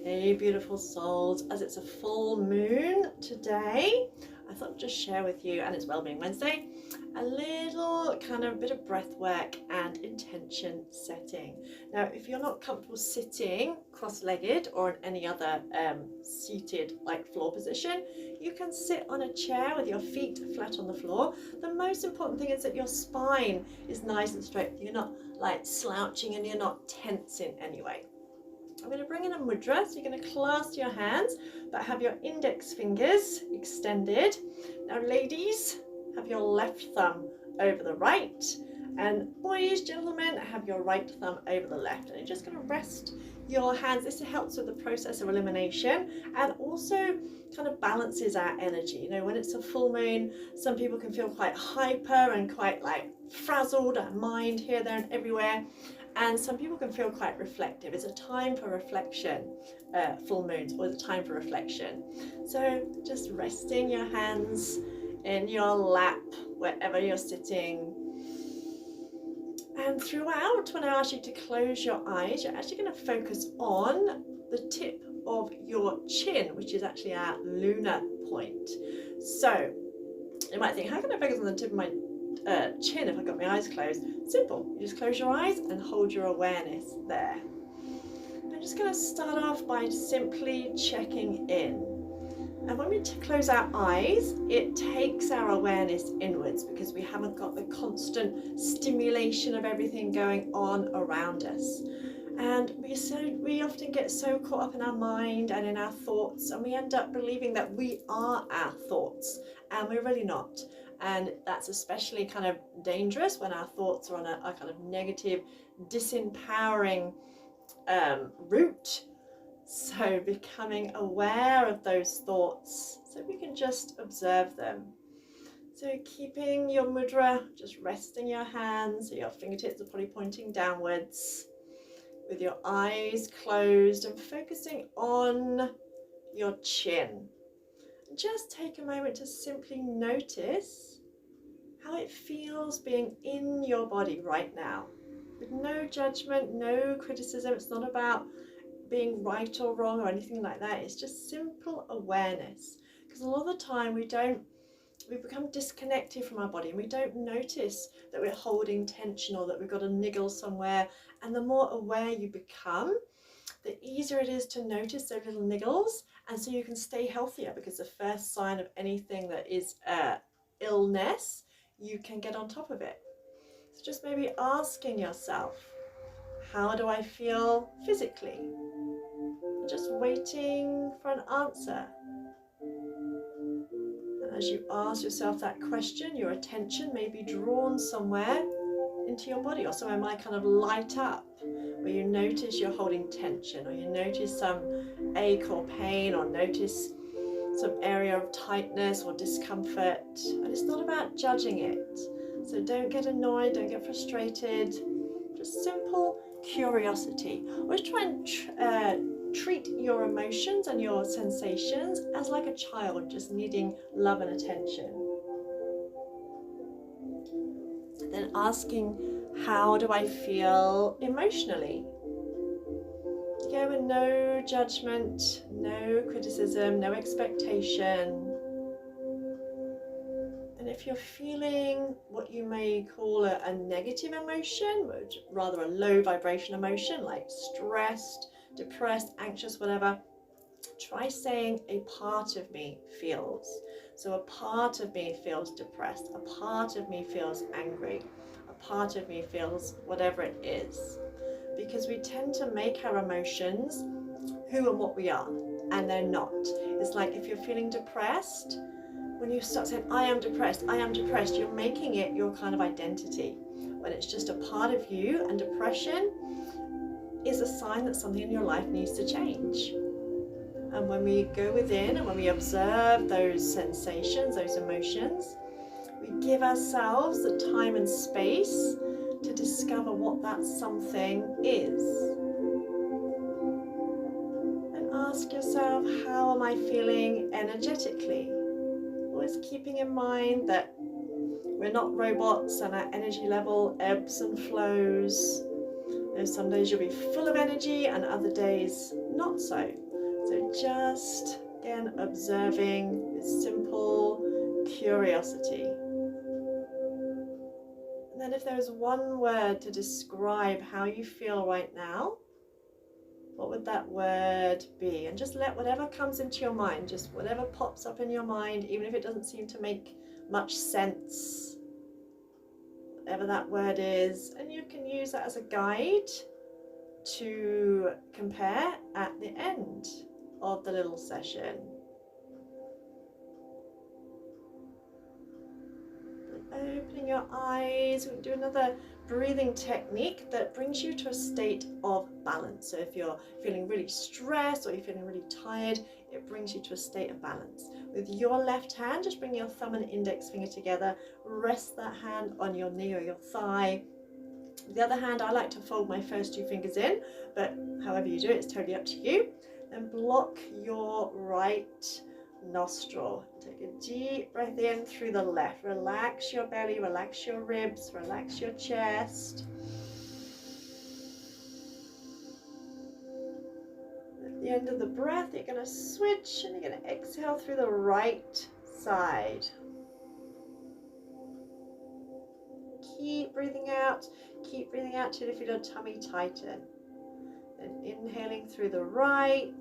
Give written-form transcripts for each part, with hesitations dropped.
Hey beautiful souls, as it's a full moon today, I thought I'd just share with you, and it's Wellbeing Wednesday, a little kind of bit of breath work and intention setting. Now, if you're not comfortable sitting cross-legged or in any other seated like floor position, you can sit on a chair with your feet flat on the floor. The most important thing is that your spine is nice and straight. You're not like slouching and you're not tense in any way. I'm going to bring in a mudra, so you're going to clasp your hands, but have your index fingers extended. Now ladies, have your left thumb over the right, and boys, gentlemen, have your right thumb over the left. And you're just going to rest your hands. This helps with the process of elimination and also kind of balances our energy. You know, when it's a full moon, some people can feel quite hyper and quite like frazzled, our mind here, there and everywhere. And some people can feel quite reflective. It's a time for reflection, full moons, or it's a time for reflection. So just resting your hands in your lap, wherever you're sitting. And throughout, when I ask you to close your eyes, you're actually going to focus on the tip of your chin, which is actually our lunar point. So you might think, how can I focus on the tip of my chin if I've got my eyes closed? Simple. You just close your eyes and hold your awareness there. I'm just going to start off by simply checking in. And when we close our eyes, it takes our awareness inwards because we haven't got the constant stimulation of everything going on around us. And we often get so caught up in our mind and in our thoughts, and we end up believing that we are our thoughts, and we're really not. And that's especially kind of dangerous when our thoughts are on a kind of negative, disempowering route. So becoming aware of those thoughts so we can just observe them. So keeping your mudra, just resting your hands, so your fingertips are probably pointing downwards, with your eyes closed and focusing on your chin. Just take a moment to simply notice how it feels being in your body right now, with no judgment, no criticism. It's not about being right or wrong or anything like that. It's just simple awareness, because a lot of the time we become disconnected from our body and we don't notice that we're holding tension or that we've got a niggle somewhere. And the more aware you become, the easier it is to notice those little niggles, and so you can stay healthier, because the first sign of anything that is illness, you can get on top of it. So just maybe asking yourself, how do I feel physically? Just waiting for an answer. And as you ask yourself that question, your attention may be drawn somewhere into your body, or somewhere might kind of light up, where you notice you're holding tension, or you notice some ache or pain, or notice some area of tightness or discomfort. And it's not about judging it. So don't get annoyed, don't get frustrated. Just simple curiosity. Always try and treat your emotions and your sensations as like a child just needing love and attention. Then asking, how do I feel emotionally? Again, with no judgment, no criticism, no expectation. And if you're feeling what you may call a negative emotion, rather a low vibration emotion, like stressed, depressed, anxious, whatever, try saying a part of me feels. So a part of me feels depressed, a part of me feels angry, a part of me feels whatever it is. Because we tend to make our emotions who and what we are, and they're not. It's like if you're feeling depressed, when you start saying, I am depressed, you're making it your kind of identity, when it's just a part of you, and depression is a sign that something in your life needs to change. And when we go within and when we observe those sensations, those emotions, we give ourselves the time and space to discover what that something is. And ask yourself, how am I feeling energetically? Always keeping in mind that we're not robots and our energy level ebbs and flows. You know, some days you'll be full of energy and other days not so. So just, again, observing this simple curiosity. And then if there was one word to describe how you feel right now, what would that word be? And just let whatever comes into your mind, just whatever pops up in your mind, even if it doesn't seem to make much sense, whatever that word is, and you can use that as a guide to compare at the end of the little session. Opening your eyes, we can do another breathing technique that brings you to a state of balance. So if you're feeling really stressed or you're feeling really tired, it brings you to a state of balance. With your left hand, just bring your thumb and index finger together, rest that hand on your knee or your thigh. The other hand, I like to fold my first two fingers in, but however you do it, it's totally up to you. And block your right nostril. Take a deep breath in through the left. Relax your belly, relax your ribs, relax your chest. At the end of the breath, you're going to switch and you're going to exhale through the right side. Keep breathing out till you feel your tummy tighten. And inhaling through the right.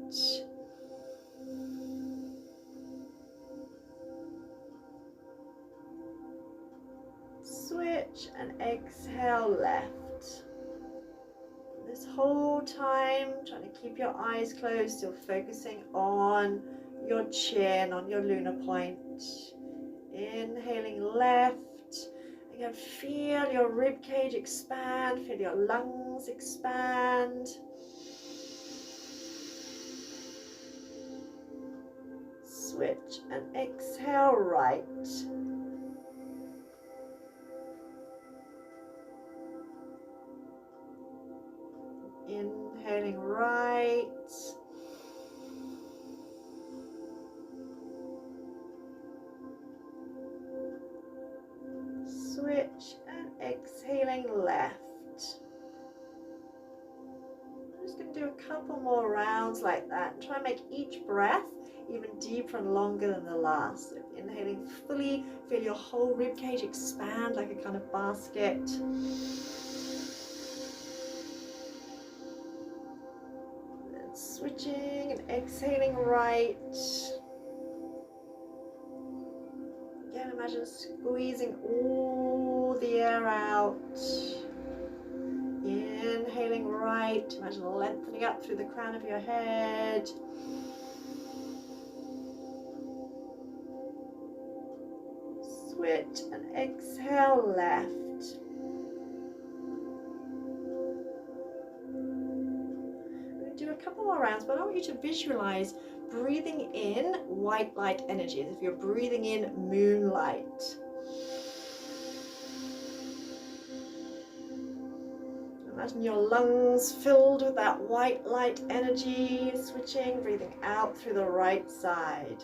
Switch and exhale left. This whole time, trying to keep your eyes closed, still focusing on your chin, on your lunar point. Inhaling left. Again, feel your rib cage expand, feel your lungs expand. Switch and exhale right. Inhaling right. Switch and exhaling left. I'm just going to do a couple more rounds like that and try and make each breath even deeper and longer than the last. So inhaling fully, feel your whole rib cage expand like a kind of basket. And switching and exhaling right. Again, imagine squeezing all the air out. Inhaling right, imagine lengthening up through the crown of your head. Switch and exhale left. We'll do a couple more rounds, but I want you to visualize breathing in white light energy, as if you're breathing in moonlight. Imagine your lungs filled with that white light energy, switching, breathing out through the right side.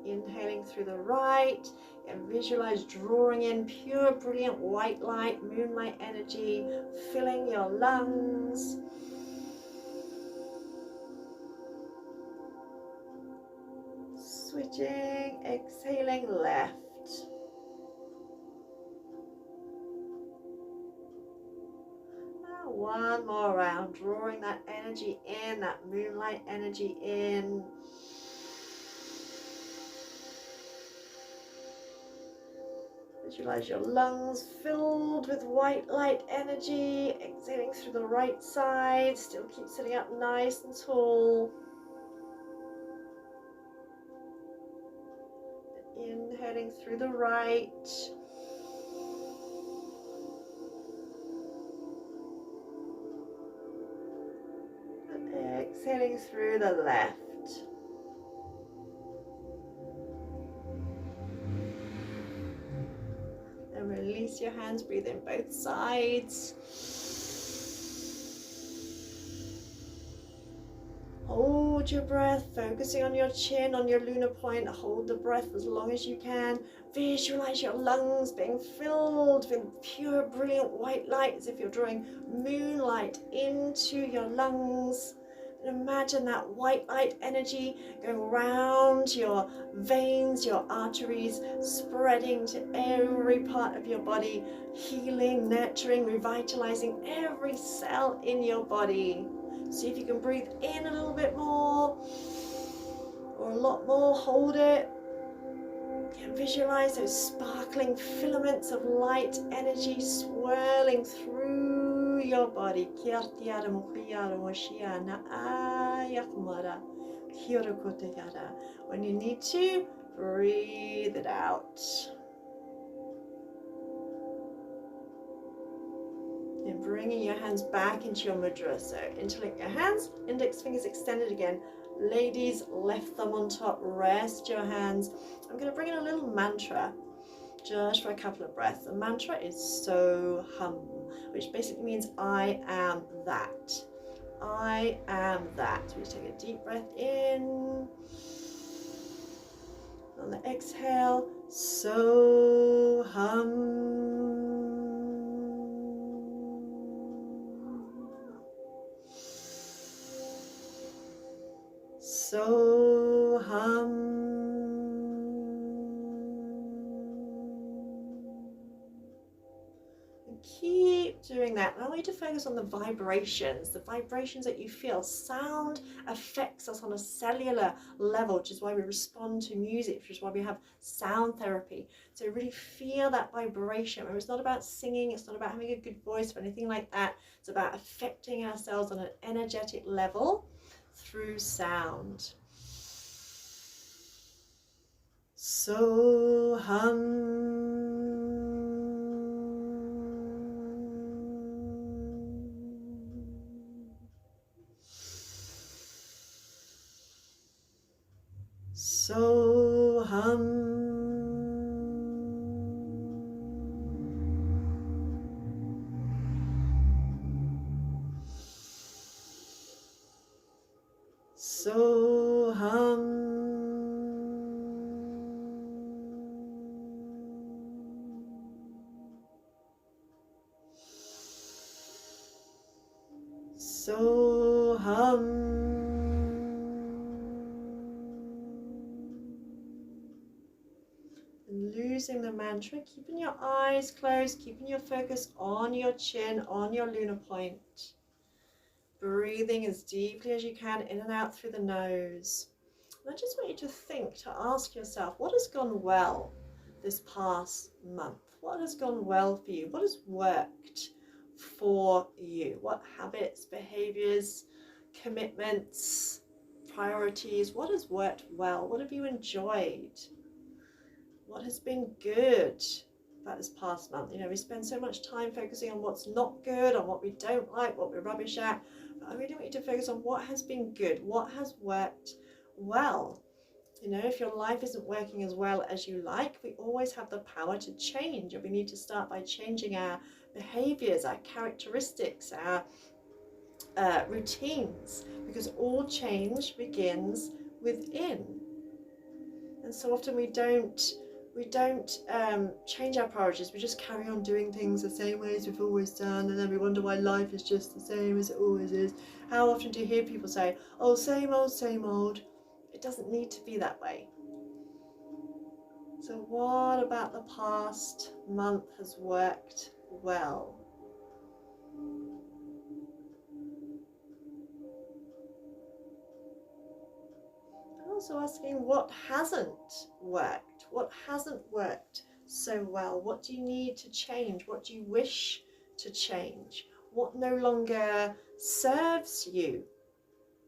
Inhaling through the right, and visualize drawing in pure, brilliant white light, moonlight energy, filling your lungs. Switching, exhaling left. One more round, drawing that energy in, that moonlight energy in. Visualize your lungs filled with white light energy, exhaling through the right side, still keep sitting up nice and tall. Inhaling through the right. Exhaling through the left. And release your hands, breathe in both sides. Hold your breath, focusing on your chin, on your lunar point. Hold the breath as long as you can. Visualize your lungs being filled with pure, brilliant white light, as if you're drawing moonlight into your lungs. And imagine that white light energy going around your veins, your arteries, spreading to every part of your body, healing, nurturing, revitalizing every cell in your body. See if you can breathe in a little bit more, or a lot more. Hold it. And visualize those sparkling filaments of light energy swirling through your body. When you need to, breathe it out. And bringing your hands back into your mudra. So interlink your hands, index fingers extended again. Ladies, left thumb on top, rest your hands. I'm going to bring in a little mantra just for a couple of breaths. The mantra is so hum, which basically means I am that. I am that. So we just take a deep breath in. On the exhale, so hum. So hum. And keep doing that. I want you to focus on the vibrations that you feel. Sound affects us on a cellular level, which is why we respond to music, which is why we have sound therapy. So really feel that vibration. It's not about singing, it's not about having a good voice or anything like that. It's about affecting ourselves on an energetic level through sound. So hum. So hum. So hum. So hum. And losing the mantra, keeping your eyes closed, keeping your focus on your chin, on your lunar point. Breathing as deeply as you can in and out through the nose. And I just want you to think, to ask yourself, what has gone well this past month? What has gone well for you? What has worked for you? What habits, behaviors, commitments, priorities, what has worked well? What have you enjoyed? What has been good about this past month? You know, we spend so much time focusing on what's not good, on what we don't like, what we're rubbish at. But I really want you to focus on what has been good, what has worked well. You know, if your life isn't working as well as you like, we always have the power to change, and we need to start by changing our behaviors, our characteristics, our routines, because all change begins within. And so often we don't change our priorities. We just carry on doing things the same way as we've always done, and then we wonder why life is just the same as it always is. How often do you hear people say, oh, same old, same old? It doesn't need to be that way. So what about the past month has worked well? Also asking what hasn't worked, what hasn't worked so well, what do you need to change, what do you wish to change, what no longer serves you,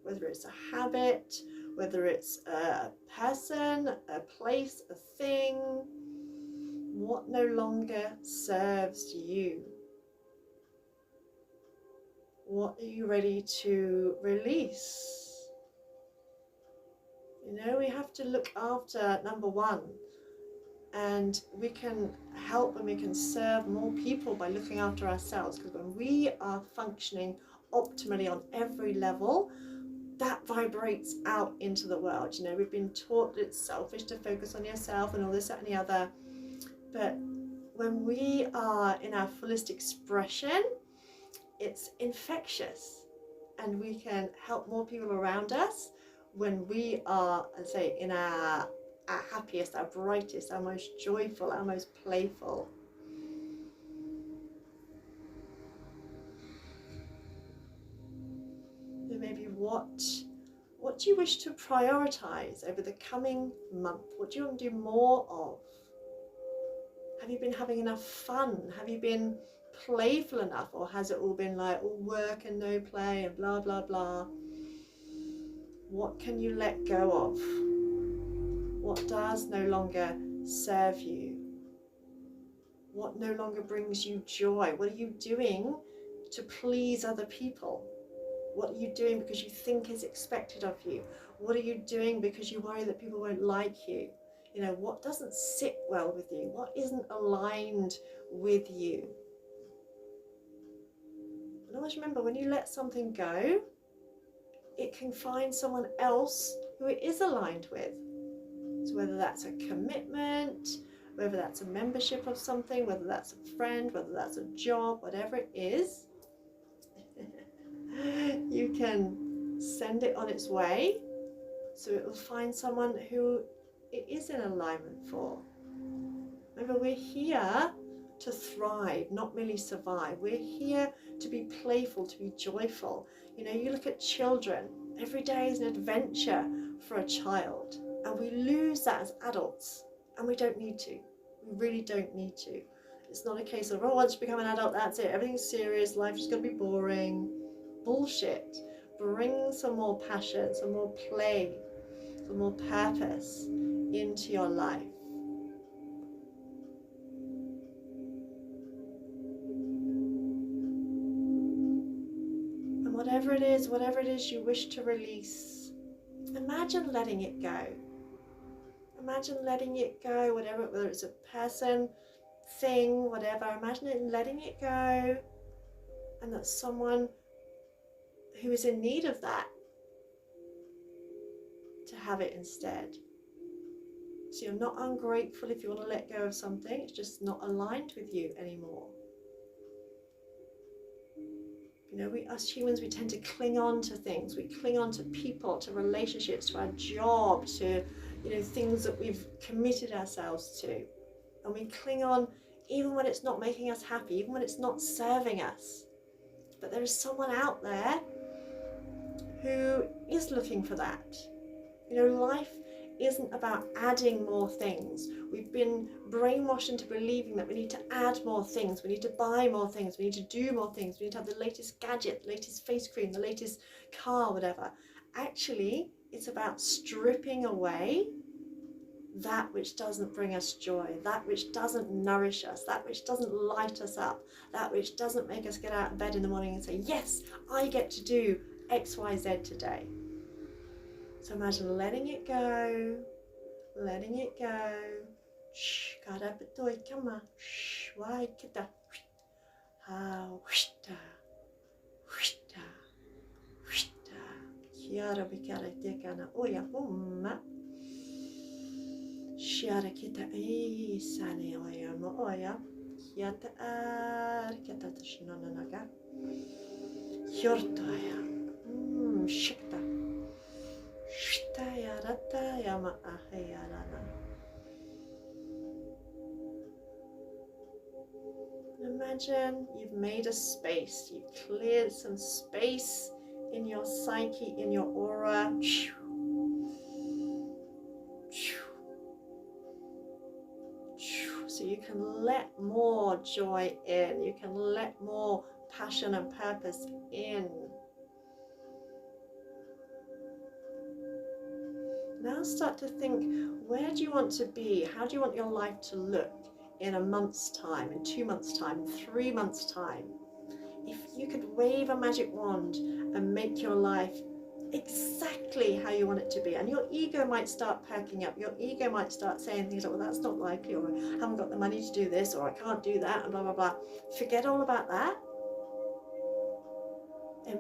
whether it's a habit, whether it's a person, a place, a thing, what no longer serves you. What are you ready to release? You know, we have to look after number one, and we can help and we can serve more people by looking after ourselves, because when we are functioning optimally on every level, that vibrates out into the world. You know, we've been taught that it's selfish to focus on yourself and all this, that and the other. But when we are in our fullest expression, it's infectious, and we can help more people around us when we are, I say, in our happiest, our brightest, our most joyful, our most playful. So maybe what do you wish to prioritize over the coming month? What do you want to do more of? Have you been having enough fun? Have you been playful enough? Or has it all been like all work and no play and blah, blah, blah? What can you let go of? What does no longer serve you? What no longer brings you joy? What are you doing to please other people? What are you doing because you think is expected of you? What are you doing because you worry that people won't like you? You know, what doesn't sit well with you? What isn't aligned with you? And always remember, when you let something go, it can find someone else who it is aligned with. So whether that's a commitment, whether that's a membership of something, whether that's a friend, whether that's a job, whatever it is, you can send it on its way so it will find someone who it is in alignment for. Remember, we're here to thrive, not merely survive. We're here to be playful, to be joyful. You know, you look at children, every day is an adventure for a child, and we lose that as adults, and we don't need to. We really don't need to. It's not a case of, oh, once you become an adult, that's it, everything's serious, life is going to be boring. Bullshit. Bring some more passion, some more play, some more purpose into your life. And whatever it is you wish to release, imagine letting it go. Imagine letting it go, whether it's a person, thing, whatever. Imagine it letting it go, and that someone who is in need of that to have it instead. So you're not ungrateful if you want to let go of something, it's just not aligned with you anymore. You know, us humans, we tend to cling on to things. We cling on to people, to relationships, to our job, to, you know, things that we've committed ourselves to. And we cling on even when it's not making us happy, even when it's not serving us. But there is someone out there who is looking for that. You know, life isn't about adding more things. We've been brainwashed into believing that we need to add more things, we need to buy more things, we need to do more things, we need to have the latest gadget, the latest face cream, the latest car, whatever. Actually, it's about stripping away that which doesn't bring us joy, that which doesn't nourish us, that which doesn't light us up, that which doesn't make us get out of bed in the morning and say, yes, I get to do X, Y, Z today. So imagine letting it go, letting it go. Shh, karapatoi kama, shh, wai kita. Ha, wishta, wishta, wishta. Kiara bikara tekana oya umma. Shiara kita sani oya mo oya. Kiata kita tashnanaga. Hjortoya. Shikta. Imagine you've made a space, you've cleared some space in your psyche, in your aura. So you can let more joy in, you can let more passion and purpose in. Now start to think, where do you want to be? How do you want your life to look in a month's time, in 2 months' time, in 3 months' time? If you could wave a magic wand and make your life exactly how you want it to be, and your ego might start perking up, your ego might start saying things like, well, that's not likely, or I haven't got the money to do this, or I can't do that, and blah, blah, blah. Forget all about that.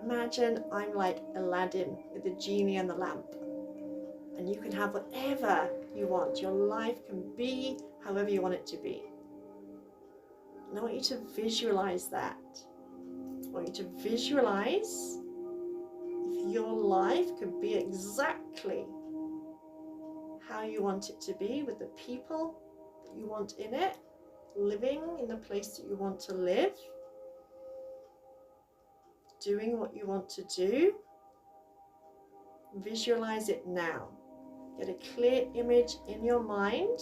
imagine I'm like Aladdin with the genie and the lamp. And you can have whatever you want. Your life can be however you want it to be. And I want you to visualize that. I want you to visualize if your life could be exactly how you want it to be, with the people that you want in it, living in the place that you want to live, doing what you want to do. Visualize it now. Get a clear image in your mind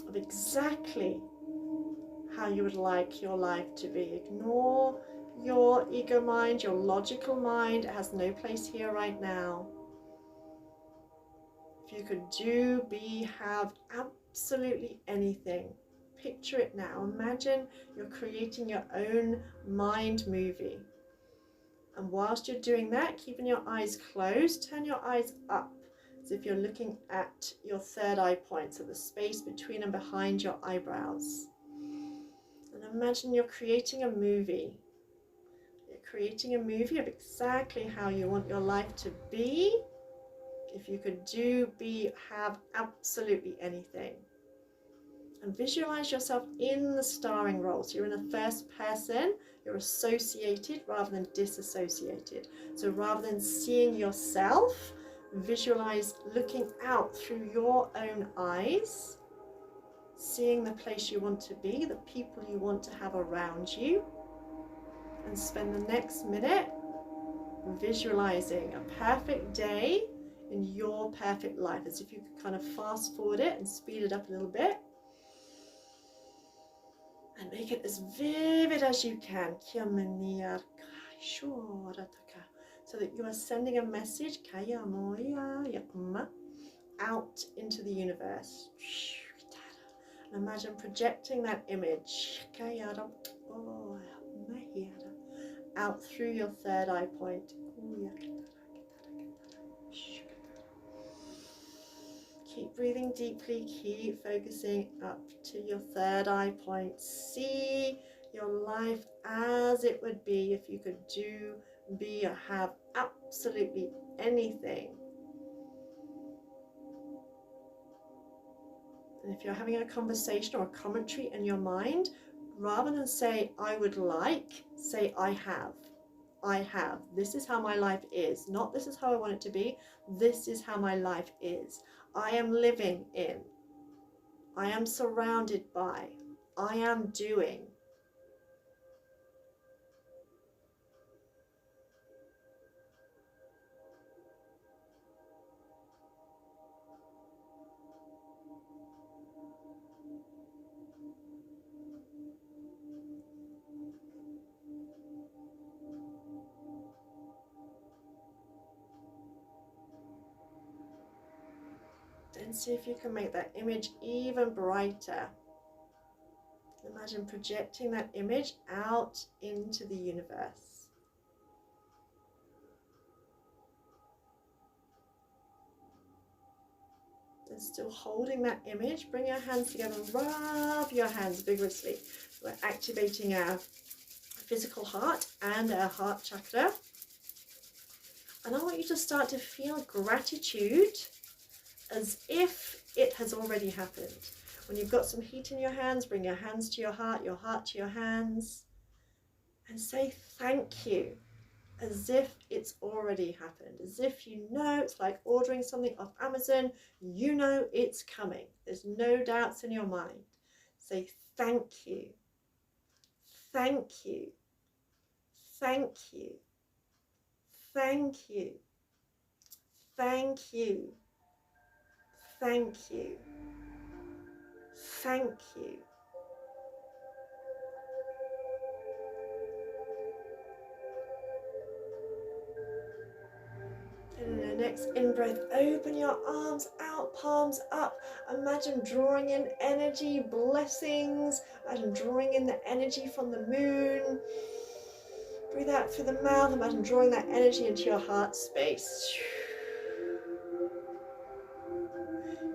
of exactly how you would like your life to be. Ignore your ego mind, your logical mind. It has no place here right now. If you could do, be, have absolutely anything, picture it now. Imagine you're creating your own mind movie. And whilst you're doing that, keeping your eyes closed, turn your eyes up as if you're looking at your third eye point, so the space between and behind your eyebrows. And imagine you're creating a movie. You're creating a movie of exactly how you want your life to be. If you could do, be, have absolutely anything. And visualize yourself in the starring role. So you're in the first person, you're associated rather than disassociated. So rather than seeing yourself, visualize looking out through your own eyes, seeing the place you want to be, the people you want to have around you, and spend the next minute visualizing a perfect day in your perfect life, as if you could kind of fast forward it and speed it up a little bit. And make it as vivid as you can, so that you are sending a message out into the universe. And imagine projecting that image out through your third eye point. Keep breathing deeply, keep focusing up to your third eye point. See your life as it would be if you could do, be, or have absolutely anything. And if you're having a conversation or a commentary in your mind, rather than say, I would like, say, I have. I have. This is how my life is. Not this is how I want it to be. This is how my life is. I am living in. I am surrounded by. I am doing. Then see if you can make that image even brighter. Imagine projecting that image out into the universe. And still holding that image, bring your hands together and rub your hands vigorously. We're activating our physical heart and our heart chakra. And I want you to start to feel gratitude as if it has already happened. When you've got some heat in your hands, bring your hands to your heart to your hands, and say thank you as if it's already happened. As if you know, it's like ordering something off Amazon, you know it's coming. There's no doubts in your mind. Say thank you, thank you, thank you, thank you, thank you, thank you, thank you. And in the next in-breath, open your arms out, palms up. Imagine drawing in energy, blessings. Imagine drawing in the energy from the moon. Breathe out through the mouth. Imagine drawing that energy into your heart space.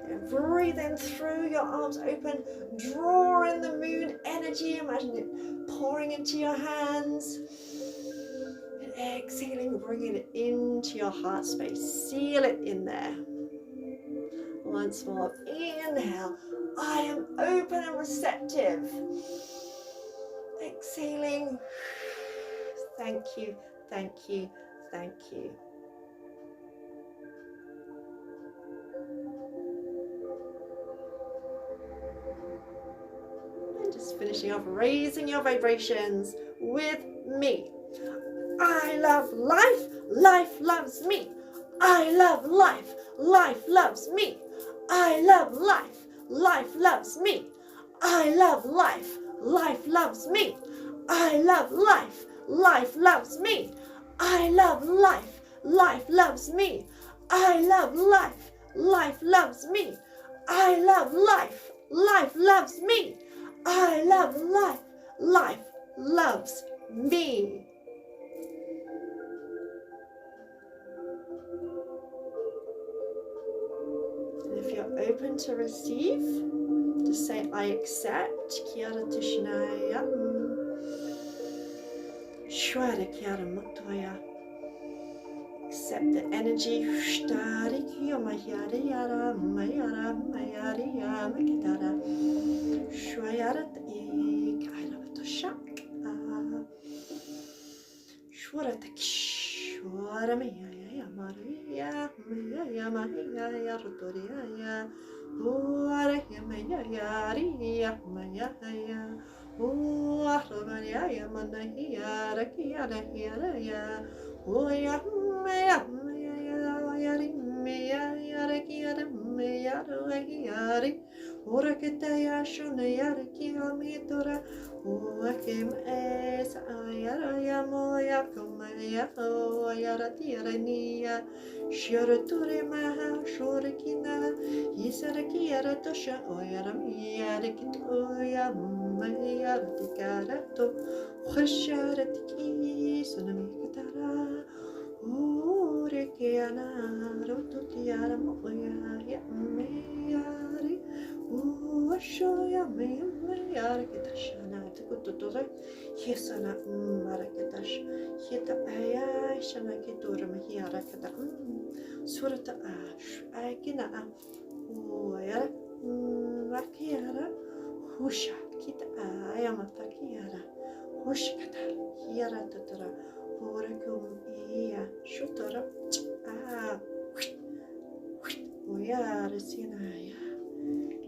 And breathe in through your arms open. Draw in the moon energy. Imagine it pouring into your hands. Exhaling, bringing it into your heart space. Seal it in there. Once more, inhale. I am open and receptive. Exhaling. Thank you, thank you, thank you. And just finishing off, raising your vibrations with me. I love life, life loves me. I love life, life loves me. I love life, life loves me. I love life, life loves me. I love life, life loves me. I love life, life loves me. I love life, life loves me. I love life, life loves me. I love life, life loves me. And if you're open to receive, just say, I accept. Kia ora tushinaya. Shwara kia ora motoya. Accept the energy. Shtari kia mahiyari yara mayara mayari ya makitara. Shwayara te kaira toshak. Shwara te shwara mayaya maria mayaya mayaya rotoria. Ora ya mayaya ria mayaya. Oh, Maria, Manahia, Rakia, Rakia, oh, ya, Maya, Yari, Maya, Yarakia, Maya, Yari, Orakataya, Shuna, Yarakia, Mitora, oh, Akim, Es, Ayara, Moya, Komaya, oh, Yaratirania, Shurature Maha, Shurakina, Isarakia, Tosha, oh, Yaramia, Rikitoya, Mayaratikarato, Husharatiki, Sunamikatara, Urekiana, Rototiara Moya, Mayari, Ushoya, Mayarikitashana, Tukutore, Hisana, Marakatash, Hita Aya, Shanakitura, Mahiarakata, Surata Ash, Aikina, Uera, Rakiara, Husha. Kita ayamata kiara, hushkata, kiara tatara, horakum ia, shutara, oya resinaya,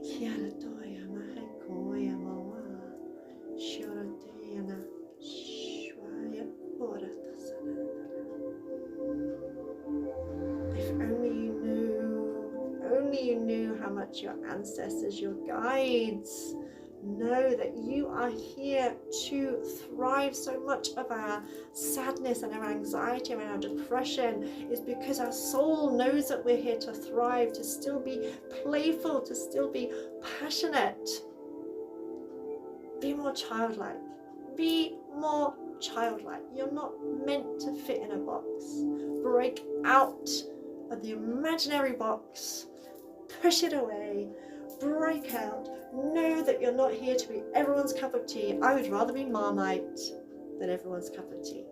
kiara toya mahakoya mawa, shoratayana, shwaya, oratasana. If only you knew how much your ancestors, your guides, know that you are here to thrive. So much of our sadness and our anxiety and our depression is because our soul knows that we're here to thrive, to still be playful, to still be passionate. Be more childlike. Be more childlike. You're not meant to fit in a box. Break out of the imaginary box. Push it away. Break out. Know that you're not here to be everyone's cup of tea. I would rather be Marmite than everyone's cup of tea.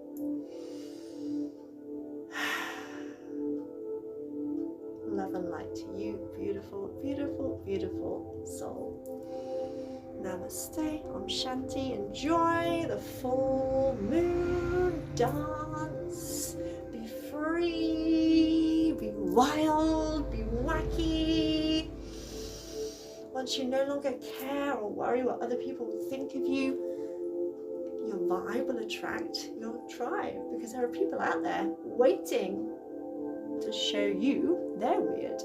Love and light to you, beautiful, beautiful, beautiful soul. Namaste, Om Shanti. Enjoy the full moon dance. Be free, be wild, be wacky. Once you no longer care or worry what other people will think of you, your vibe will attract your tribe, because there are people out there waiting to show you they're weird.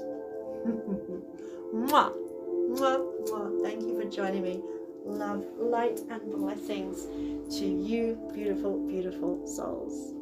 Mwah, mwah, mwah. Thank you for joining me. Love, light and blessings to you, beautiful, beautiful souls.